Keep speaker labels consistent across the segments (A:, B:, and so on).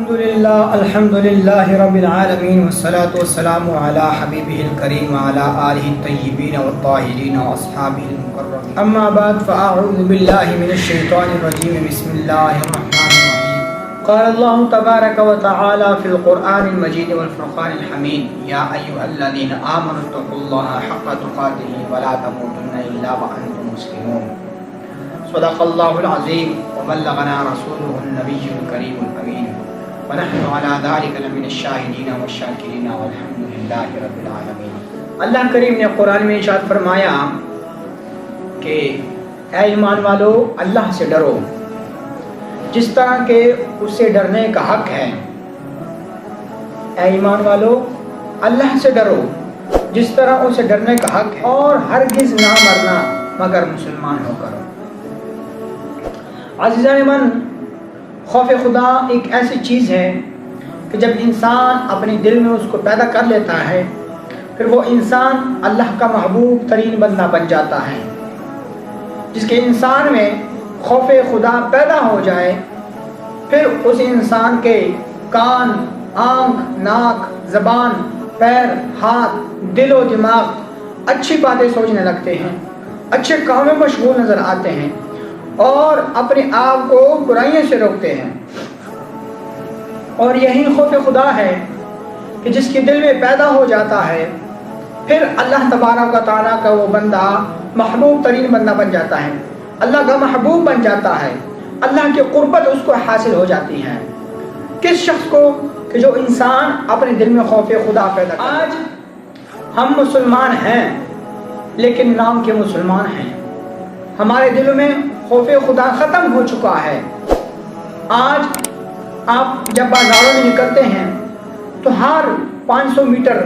A: الحمد للہ رب العالمین والصلاة والسلام علی حبیبہ الکریم وعلی آلہ الطیبین والطاہرین واصحابہ المکرمین اما بعد فاعوذ باللہ من الشیطان الرجیم بسم اللہ الرحمن الرحیم قال اللہ تبارک وتعالی فی القرآن المجید والفرقان الحمید یا ایہا الذین آمنوا اتقوا اللہ حق تقاتہ ولا تموتن الا وانتم مسلمون صدق اللہ العظیم وبلغنا رسولہ النبی الکریم الامین ونحن على ذلك لمن الشاہدین والشاکرین والحمد للہ رب العالمین۔ اللہ کریم نے قرآن میں ارشاد فرمایا کہ اے ایمان والو اللہ سے ڈرو جس طرح کہ اس سے ڈرنے کا حق ہے۔ اے ایمان والو اللہ سے ڈرو جس طرح اسے ڈرنے کا حق ہے، اور ہرگز نہ مرنا مگر مسلمان ہو کر۔ عزیزان من، خوف خدا ایک ایسی چیز ہے کہ جب انسان اپنے دل میں اس کو پیدا کر لیتا ہے پھر وہ انسان اللہ کا محبوب ترین بندہ بن جاتا ہے۔ جس کے انسان میں خوف خدا پیدا ہو جائے پھر اس انسان کے کان، آنکھ، ناک، زبان، پیر، ہاتھ، دل و دماغ اچھی باتیں سوچنے لگتے ہیں، اچھے کام میں مشغول نظر آتے ہیں اور اپنے آپ کو برائیوں سے روکتے ہیں۔ اور یہی خوف خدا ہے کہ جس کے دل میں پیدا ہو جاتا ہے پھر اللہ تبارک و تعالیٰ کا وہ بندہ محبوب ترین بندہ بن جاتا ہے، اللہ کا محبوب بن جاتا ہے، اللہ کی قربت اس کو حاصل ہو جاتی ہے۔ کس شخص کو کہ جو انسان اپنے دل میں خوف خدا پیدا کرے۔ آج ہم مسلمان ہیں لیکن نام کے مسلمان ہیں، ہمارے دلوں میں خوف خدا ختم ہو چکا ہے۔ آج آپ جب بازاروں میں نکلتے ہیں تو ہر 500 میٹر،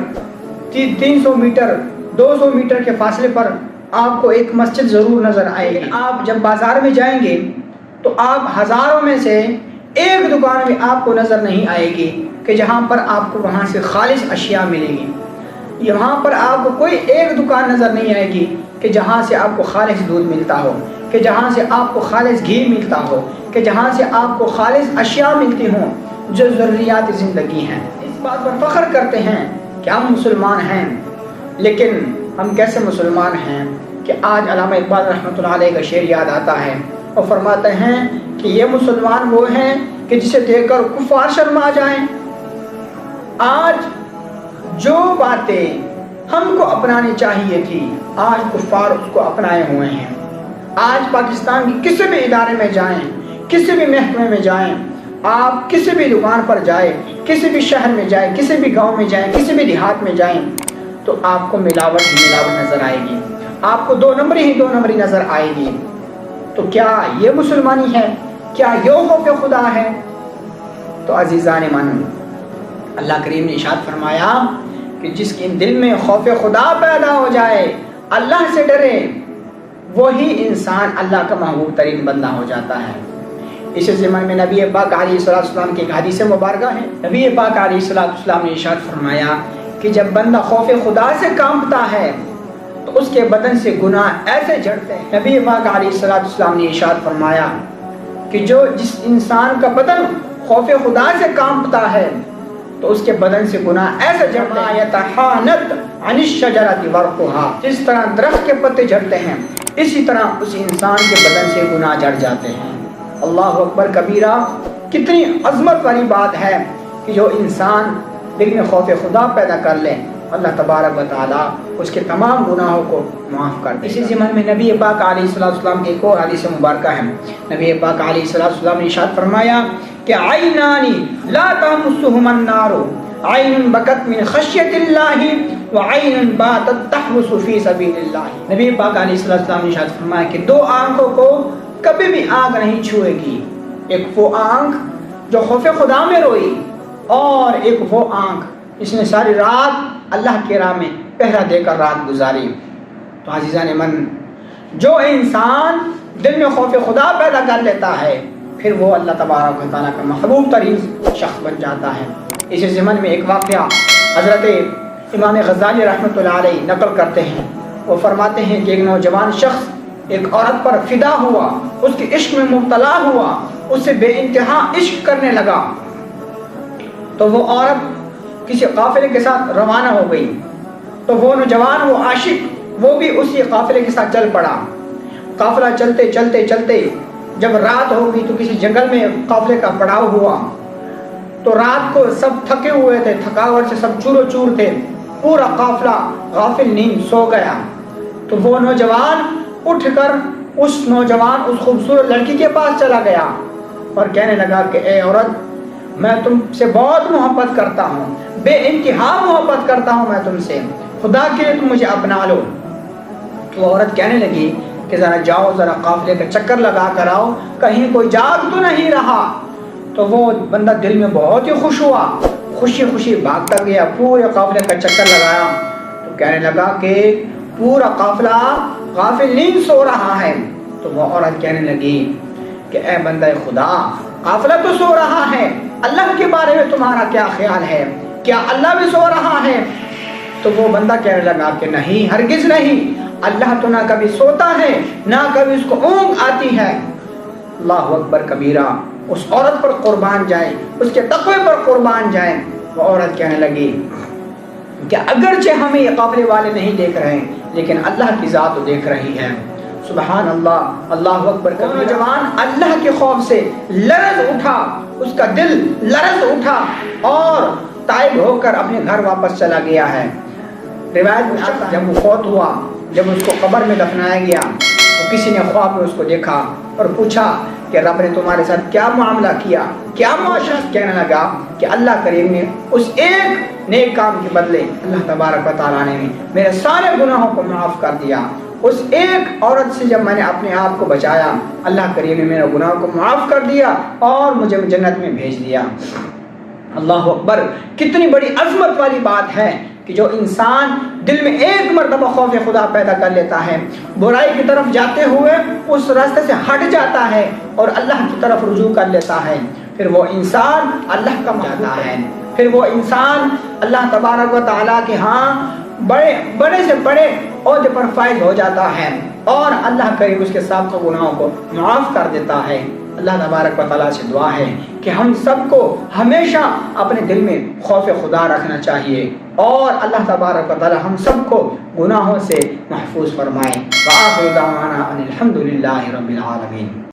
A: 300 میٹر، 200 میٹر کے فاصلے پر آپ کو ایک مسجد ضرور نظر آئے گی۔ آپ جب بازار میں جائیں گے تو آپ ہزاروں میں سے ایک دکان میں آپ کو نظر نہیں آئے گی کہ جہاں پر آپ کو وہاں سے خالص اشیاء ملے گی۔ یہاں پر آپ کو کوئی ایک دکان نظر نہیں آئے گی کہ جہاں سے آپ کو خالص دودھ ملتا ہو، کہ جہاں سے آپ کو خالص گھی ملتا ہو، کہ جہاں سے آپ کو خالص اشیاء ملتی ہوں جو ضروریات زندگی ہیں۔ اس بات پر فخر کرتے ہیں کہ ہم مسلمان ہیں، لیکن ہم کیسے مسلمان ہیں کہ آج علامہ اقبال رحمۃ اللہ علیہ کا شعر یاد آتا ہے اور فرماتے ہیں کہ یہ مسلمان وہ ہیں کہ جسے دیکھ کر کفار شرما جائیں۔ آج جو باتیں ہم کو اپنانی چاہیے تھی آج کفار اس کو اپنائے ہوئے ہیں۔ آج پاکستان کی کسی بھی ادارے میں جائیں، کسی بھی محکمے میں جائیں، آپ کسی بھی دکان پر جائیں، کسی بھی شہر میں جائیں، کسی بھی گاؤں میں جائیں، کسی بھی دیہات میں جائیں تو آپ کو ملاوٹ ہی ملاوٹ نظر آئے گی، آپ کو دو نمبری نظر آئے گی۔ تو کیا یہ مسلمانی ہے؟ کیا یہ خوف خدا ہے؟ تو عزیزان من، اللہ کریم نے ارشاد فرمایا کہ جس کے دل میں خوف خدا پیدا ہو جائے، اللہ سے ڈرے، وہی انسان اللہ کا محبوب ترین بندہ ہو جاتا ہے۔ اس زمانے میں نبی پاک علیہ السلام کی ایک حدیث مبارکہ ہے۔ نبی پاک علیہ السلام نے ارشاد فرمایا کہ جب بندہ خوف خدا سے کانپتا ہے تو اس کے بدن سے گناہ ایسے جھڑتے ہیں۔ نبی پاک علیہ السلام نے ارشاد فرمایا کہ جس انسان کا بدن خوف خدا سے کانپتا ہے تو اس کے بدن سے گناہ ایسے جھڑتے ہیں یتحانت عن الشجرۃ ورقها، جس طرح درخت کے پتے جھڑتے ہیں اسی طرح اس انسان کے بدن سے گناہ جھڑ جاتے ہیں۔ اللہ اکبر کبیرہ، کتنی عظمت والی بات ہے کہ جو انسان دل میں خوف خدا پیدا کر لے اللہ تبارک و تعالیٰ اس کے تمام گناہوں کو معاف کر دے۔ اسی ضمن میں نبی پاک علیہ السلام کی ایک اور حدیث مبارکہ ہے۔ نبی پاک علیہ السلام نے ارشاد فرمایا کہ عینانی لا تمسهما النار، عین بکت من خشیت اللہ وعین باتت تحرس فی سبیل اللہ۔ نبی پاک علیہ السلام نے ارشاد فرمایا کہ دو آنکھوں کو کبھی بھی آگ نہیں چھوئے گی، ایک وہ آنکھ جو خوف خدا میں روئی اور ایک وہ آنکھ جس نے ساری رات اللہ کی راہ میں پہرا دے کر رات گزاری۔ تو عزیزان من، جو انسان دل میں خوف خدا پیدا کر لیتا ہے پھر وہ اللہ تبارک و تعالیٰ کا محبوب ترین شخص بن جاتا ہے۔ اس زمن میں ایک واقعہ حضرت امام غزالی رحمۃ اللہ علیہ نقل کرتے ہیں۔ وہ فرماتے ہیں کہ ایک نوجوان شخص ایک عورت پر فدا ہوا، اس کے عشق میں مبتلا ہوا، اس سے بے انتہا عشق کرنے لگا تو وہ عورت کسی قافلے کے ساتھ روانہ ہو گئی، تو وہ نوجوان، وہ عاشق، وہ بھی اسی قافلے کے ساتھ چل پڑا۔ قافلہ چلتے چلتے چلتے جب رات ہو گئی تو کسی جنگل میں قافلے کا پڑاؤ ہوا، تو رات کو سب تھکے ہوئے تھے، تھکاوٹ سے سب چور و چور تھے، پورا قافلہ غافل نیند سو گیا۔ تو وہ نوجوان اٹھ کر اس خوبصورت لڑکی کے پاس چلا گیا اور کہنے لگا کہ اے عورت، میں تم سے بہت محبت کرتا ہوں، بے انتہا محبت کرتا ہوں میں تم سے، خدا کے لیے تم مجھے اپنا لو۔ تو عورت کہنے لگی کہ ذرا جاؤ، ذرا قافلے کا چکر لگا کر آؤ، کہیں کوئی جاگ تو نہیں رہا۔ تو وہ بندہ دل میں بہت ہی خوش ہوا، خوشی خوشی بھاگتا گیا، پورے قافلے کا چکر لگایا، تو کہنے لگا کہ پورا قافلہ غافل نیند سو رہا ہے۔ تو وہ عورت کہنے لگی کہ اے بندہ خدا، قافلہ تو سو رہا ہے، اللہ کے بارے میں تمہارا کیا خیال ہے؟ کیا اللہ بھی سو رہا ہے؟ تو وہ بندہ کہنے لگا کہ نہیں، ہرگز نہیں، اللہ تو نہ کبھی سوتا ہے نہ کبھی اس کو اونگ آتی ہے۔ اللہ اکبر کبیرہ، اس عورت پر قربان جائے، اس کے تقوی پر قربان جائے۔ وہ عورت کہنے لگی کہ اگرچہ ہمیں یہ قافلے والے نہیں دیکھ رہے ہیں لیکن اللہ کی ذات تو دیکھ رہی ہے۔ سبحان اللہ، اللہ اکبر کبیرہ۔ نوجوان اللہ کے خوف سے لرز اٹھا، اس کا دل لرز اٹھا اور تائب ہو کر اپنے گھر واپس چلا گیا ہے۔ روایت میں آتا ہے جب وہ فوت ہوا، جب اس کو قبر میں دفنایا گیا تو کسی نے خواب میں اس کو دیکھا اور پوچھا کہ رب نے تمہارے ساتھ کیا معاملہ کیا، کیا معاشرہ؟ کہنے لگا کہ اللہ کریم نے اس ایک نیک کام کے بدلے اللہ تبارک و تعالیٰ نے میرے سارے گناہوں کو معاف کر دیا۔ اس ایک عورت سے جب میں نے اپنے آپ کو بچایا، اللہ کریم نے میرے گناہوں کو معاف کر دیا اور مجھے جنت میں بھیج دیا۔ اللہ اکبر، کتنی بڑی عظمت والی بات ہے کہ جو انسان دل میں ایک مرتبہ خوف خدا پیدا کر لیتا ہے، برائی کی طرف جاتے ہوئے اس راستے سے ہٹ جاتا ہے اور اللہ کی طرف رجوع کر لیتا ہے، پھر وہ انسان اللہ کا مانتا ہے، پھر وہ انسان اللہ تبارک و تعالیٰ کے ہاں بڑے سے بڑے عہدے پر فائز ہو جاتا ہے اور اللہ کریم اس کے سابقہ گناہوں کو معاف کر دیتا ہے۔ اللہ تبارک و تعالیٰ سے دعا ہے کہ ہم سب کو ہمیشہ اپنے دل میں خوف خدا رکھنا چاہیے اور اللہ تبارک و تعالیٰ ہم سب کو گناہوں سے محفوظ فرمائے۔ وآخر دعوانا ان الحمد للہ رب العالمین۔